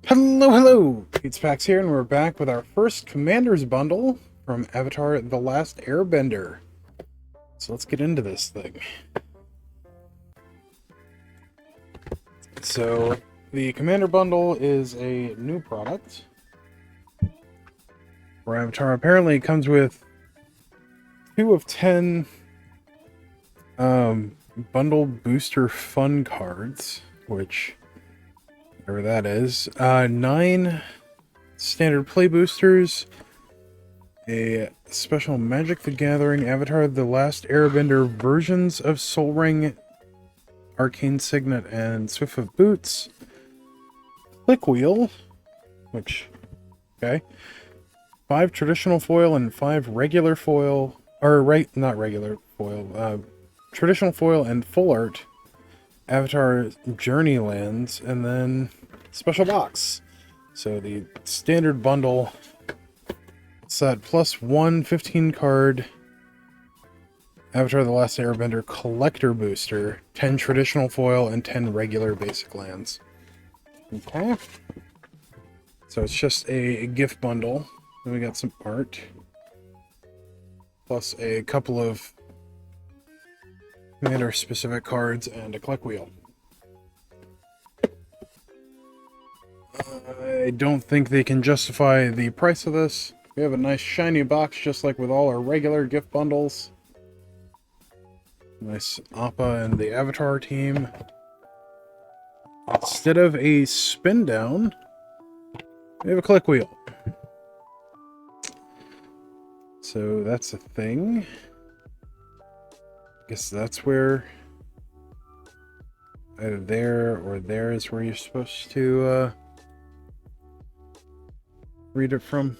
Hello, hello! It's Pax here, and we're back with our first Commander's Bundle from Avatar The Last Airbender. So let's get into this thing. So, the Commander Bundle is a new product for Avatar. Apparently it comes with 2 of 10 bundle booster fun cards, which, whatever that is, 9 standard play boosters, a special Magic the Gathering Avatar The Last Airbender versions of Sol Ring, Arcane Signet, and Swift of Boots, Click Wheel, which, okay, 5 traditional foil and 5 regular foil, or not regular foil, traditional foil and full art Avatar Journey lands, and then special box. So the standard bundle set plus 1 15 card Avatar The Last Airbender collector booster, 10 traditional foil and 10 regular basic lands. Okay. So it's just a gift bundle. Then we got some art. Plus a couple of Commander specific cards and a click wheel. I don't think they can justify the price of this. We have a nice shiny box just like with all our regular gift bundles. Nice Appa and the Avatar team. Instead of a spin down, we have a click wheel. So that's a thing. I guess that's where either there or there is where you're supposed to read it from.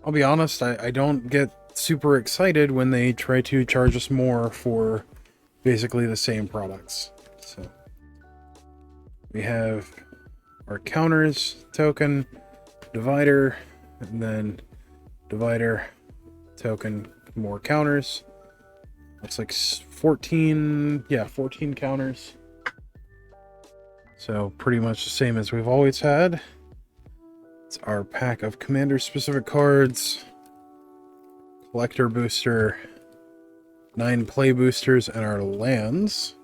I'll be honest, I don't get super excited when they try to charge us more for basically the same products. So we have our counters token, divider, and then divider, token, more counters. Looks like 14 counters. So pretty much the same as we've always had. It's our pack of commander specific cards, collector booster, 9 play boosters, and our lands.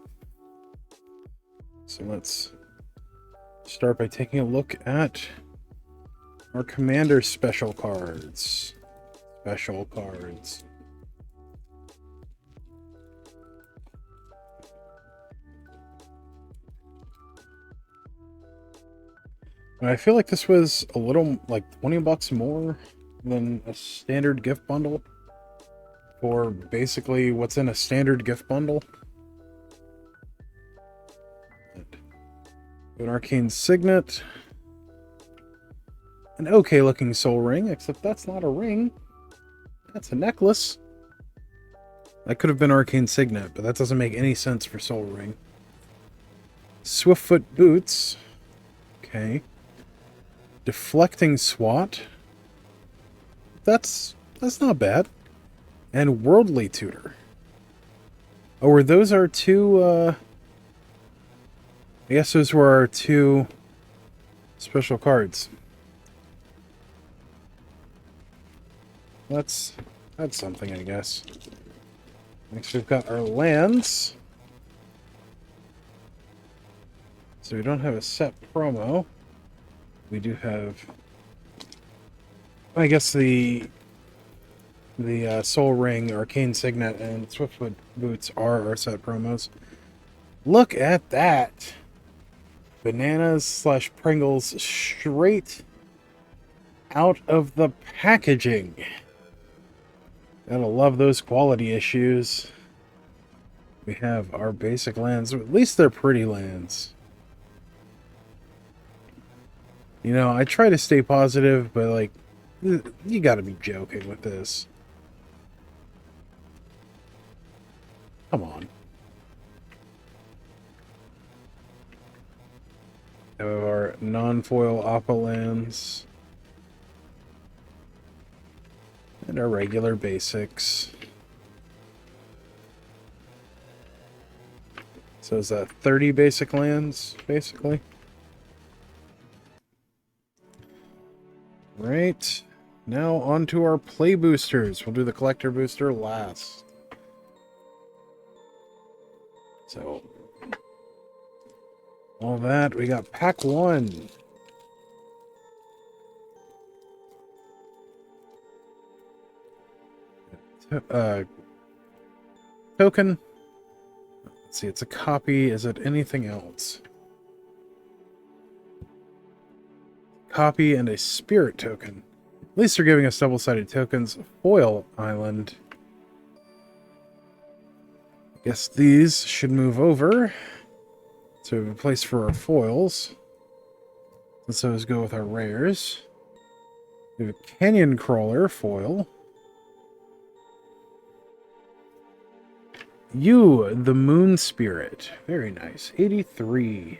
So let's start by taking a look at our commander special cards. Special cards. And I feel like this was a little, like 20 bucks more than a standard gift bundle for basically what's in a standard gift bundle. An Arcane Signet. An okay looking Sol Ring, except that's not a ring. That's a necklace. That could have been Arcane Signet, but that doesn't make any sense for Sol Ring. Swiftfoot Boots. Okay. Deflecting Swat. That's not bad. And Worldly Tutor. Oh, were those our two, I guess those were our 2 special cards. That's something, I guess. Next we've got our lands. So we don't have a set promo. We do have, I guess, the Sol Ring, Arcane Signet, and Swiftfoot Boots are our set promos. Look at that! Bananas / Pringles straight out of the packaging. Gotta love those quality issues. We have our basic lands. At least they're pretty lands. You know, I try to stay positive, but, like, you gotta be joking with this. Come on. We have our non-foil Appa lands. And our regular basics. So is that 30 basic lands, basically? Right. Now on to our play boosters. We'll do the collector booster last. So, all that, we got pack 1. Token. Let's see, it's a copy. Is it anything else? Copy and a spirit token. At least they're giving us double-sided tokens. Foil island. I guess these should move over to a place for our foils. Let's those go with our rares. We have a canyon crawler foil. You, the moon spirit. Very nice. 83.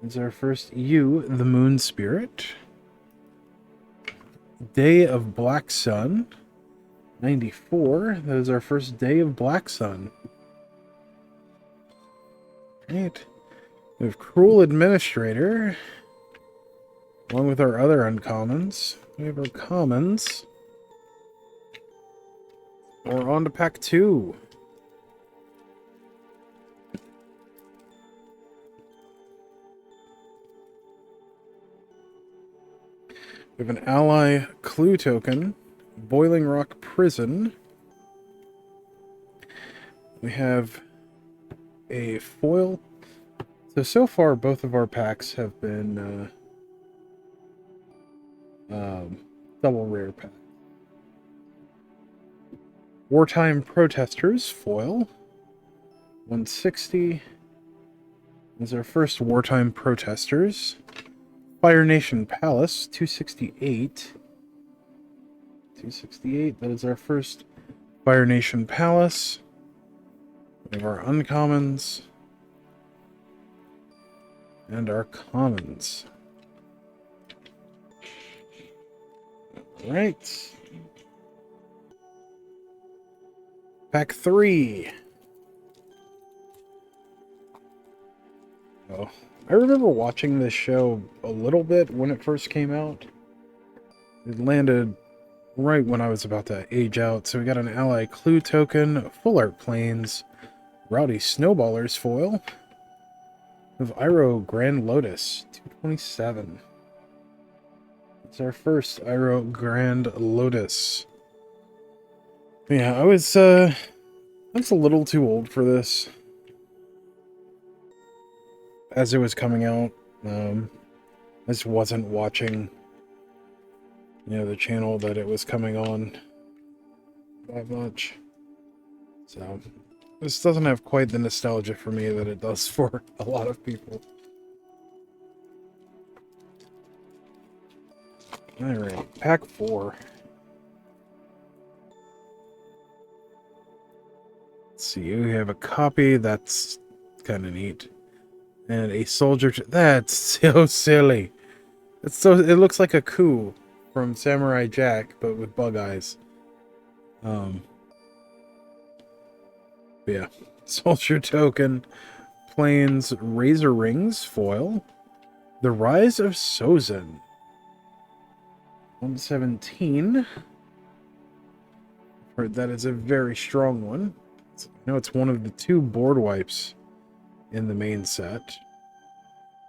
Is our first You, the moon spirit. Day of Black Sun. 94. That is our first Day of Black Sun. Right. We have Cruel Administrator. Along with our other uncommons. We have our commons. We're on to pack 2. We have an ally clue token, Boiling Rock Prison. We have a foil. So far, both of our packs have been double rare packs. Wartime Protesters foil, 160. Is our first Wartime Protesters. Fire Nation Palace, 268. 268, that is our first Fire Nation Palace. We have our uncommons. And our commons. Alright. Pack 3. Oh. I remember watching this show a little bit when it first came out. It landed right when I was about to age out. So we got an ally clue token, Full Art Plains, Rowdy Snowballers foil, of Iroh Grand Lotus, 227. It's our first Iroh Grand Lotus. Yeah, I was a little too old for this. As it was coming out, I just wasn't watching, the channel that it was coming on that much. So, this doesn't have quite the nostalgia for me that it does for a lot of people. Alright, pack 4. Let's see, we have a copy, that's kind of neat. And a soldier. That's so silly. It looks like a coup from Samurai Jack, but with bug eyes. Yeah. Soldier token. Plains Razor Rings foil. The Rise of Sozin. 117. Heard that is a very strong one. I know it's one of the 2 board wipes in the main set.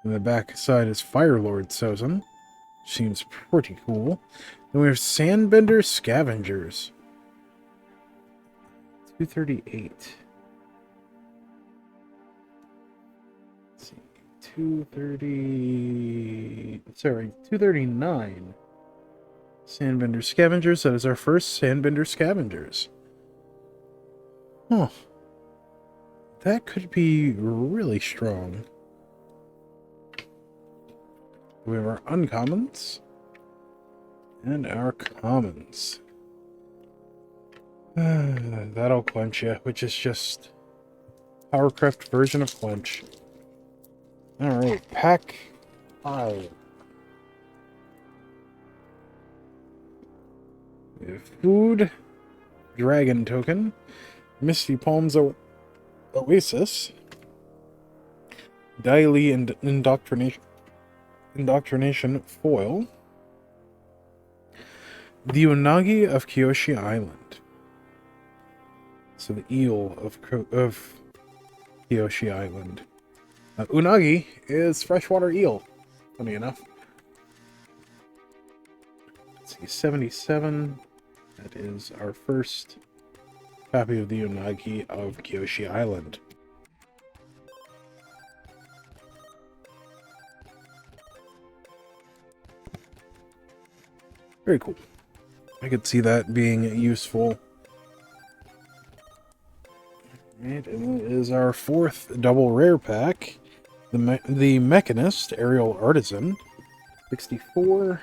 And the back side is Firelord Sozin. Seems pretty cool. Then we have Sandbender Scavengers. 238. Let's see. 239. Sandbender Scavengers. That is our first Sandbender Scavengers. Huh. That could be really strong. We have our uncommons. And our commons. That'll quench you, which is just Powercraft version of quench. Alright, pack 5. We have food, dragon token, Misty Palms Oasis, Daily Indoctrination foil. The Unagi of Kyoshi Island. So the eel of Kyoshi Island. Unagi is freshwater eel, funny enough. Let's see, 77. That is our first copy of the Unagi of Kyoshi Island. Very cool. I could see that being useful. It is our fourth double rare pack. The Mechanist, Aerial Artisan. 64.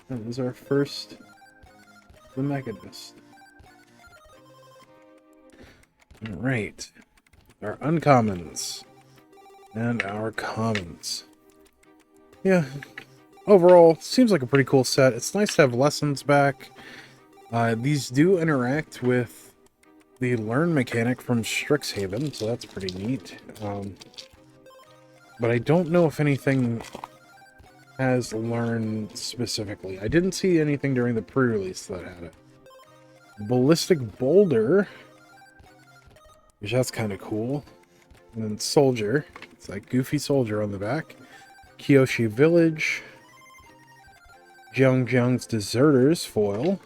That is our first. The Mechanist. Alright. Our uncommons. And our commons. Yeah. Overall, seems like a pretty cool set. It's nice to have lessons back. These do interact with the learn mechanic from Strixhaven, so that's pretty neat. But I don't know if anything has learn specifically. I didn't see anything during the pre-release that had it. Ballistic Boulder, which that's kind of cool. And then Soldier. It's like Goofy Soldier on the back. Kyoshi Village. Jiang's Deserters foil.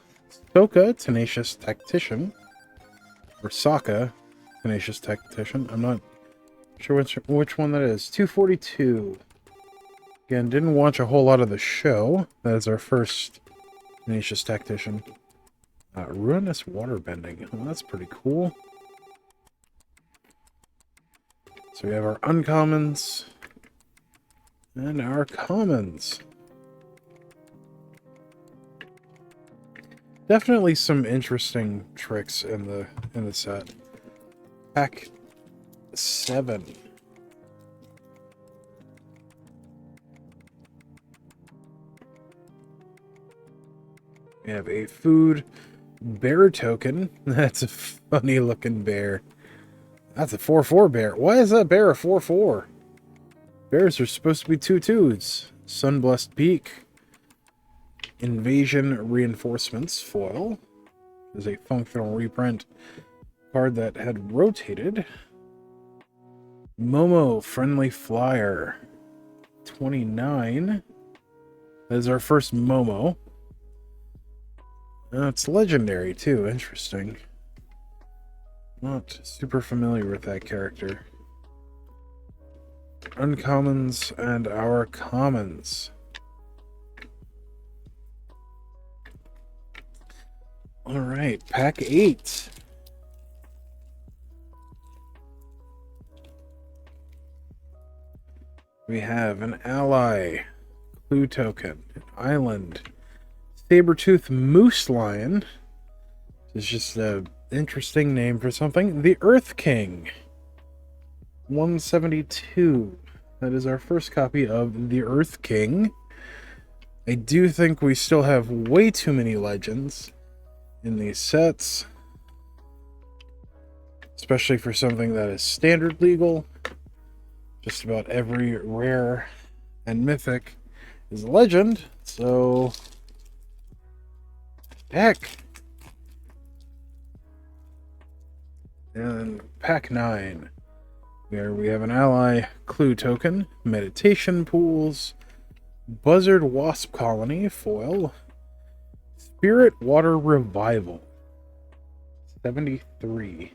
Soka, Tenacious Tactician. Or Sokka, Tenacious Tactician. I'm not sure which one that is. 242. Again, didn't watch a whole lot of the show. That is our first Tenacious Tactician. Ruinous Waterbending. Well, that's pretty cool. So we have our uncommons. And our commons. Definitely some interesting tricks in the set. Pack 7. We have a food bear token. That's a funny looking bear. That's a 4/4 bear. Why is that bear a 4/4? Bears are supposed to be 2/2s. Sunblessed Peak. Invasion Reinforcements foil. Is a functional reprint card that had rotated. Momo Friendly Flyer. 29. That is our first Momo. It's legendary too. Interesting. Not super familiar with that character. Uncommons and our commons. Alright, pack 8. We have an ally, clue token, an island, Sabertooth Moose Lion. It's just an interesting name for something. The Earth King. 172. That is our first copy of the Earth King. I do think we still have way too many legends in these sets, especially for something that is standard legal. Just about every rare and mythic is a legend, so heck. And pack 9, where we have an ally clue token, meditation pools, buzzard wasp colony foil, Spirit Water Revival. 73.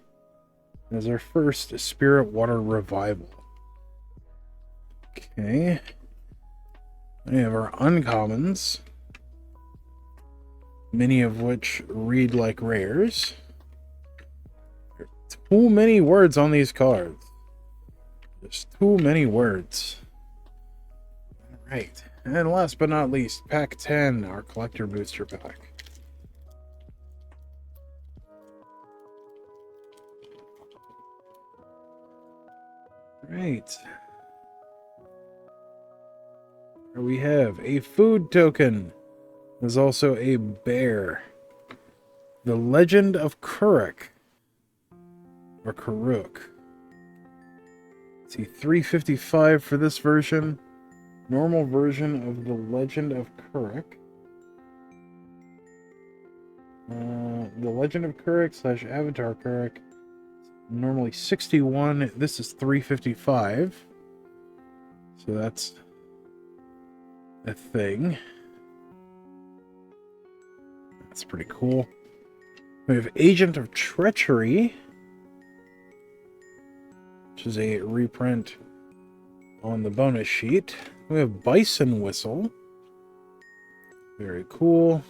As our first Spirit Water Revival. Okay. We have our uncommons. Many of which read like rares. Too many words on these cards. There's too many words. Alright. And last but not least, pack 10, our collector booster pack. Right. Here we have a food token. There's also a bear. The Legend of Kuruk. Or Karuk. Let's see, 355 for this version. Normal version of The Legend of Kurik. The Legend of Kurik / Avatar Kurik. Normally 61. This is 355. So that's a thing. That's pretty cool. We have Agent of Treachery, which is a reprint on the bonus sheet. We have Bison Whistle. Very cool.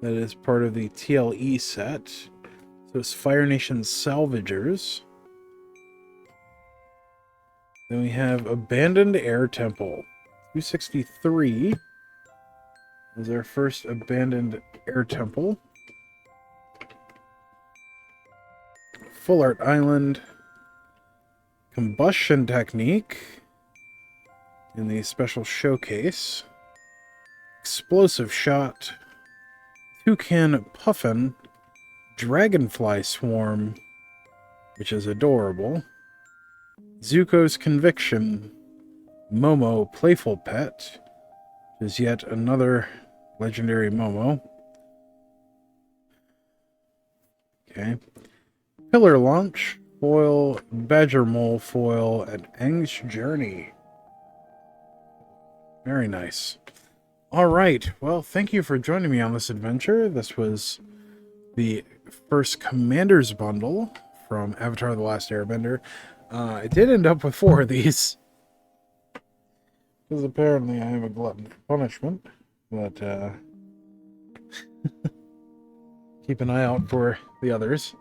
That is part of the TLA set. So it's Fire Nation Salvagers. Then we have Abandoned Air Temple. 263 is our first Abandoned Air Temple. Full Art Island. Combustion Technique in the special showcase. Explosive Shot. Toucan Puffin. Dragonfly Swarm, which is adorable. Zuko's Conviction. Momo Playful Pet, which is yet another legendary Momo. Okay. Pillar Launch, Foil, Badger Mole Foil, and Aang's Journey. Very nice. Alright, well, thank you for joining me on this adventure. This was the first Commander's Bundle from Avatar: The Last Airbender. I did end up with 4 of these, because apparently I am a glutton for punishment, but keep an eye out for the others.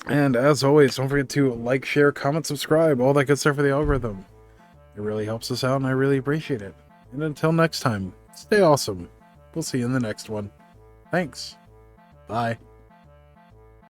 And as always, don't forget to like, share, comment, subscribe, all that good stuff for the algorithm. It really helps us out, and I really appreciate it. And until next time, stay awesome. We'll see you in the next one. Thanks. Bye.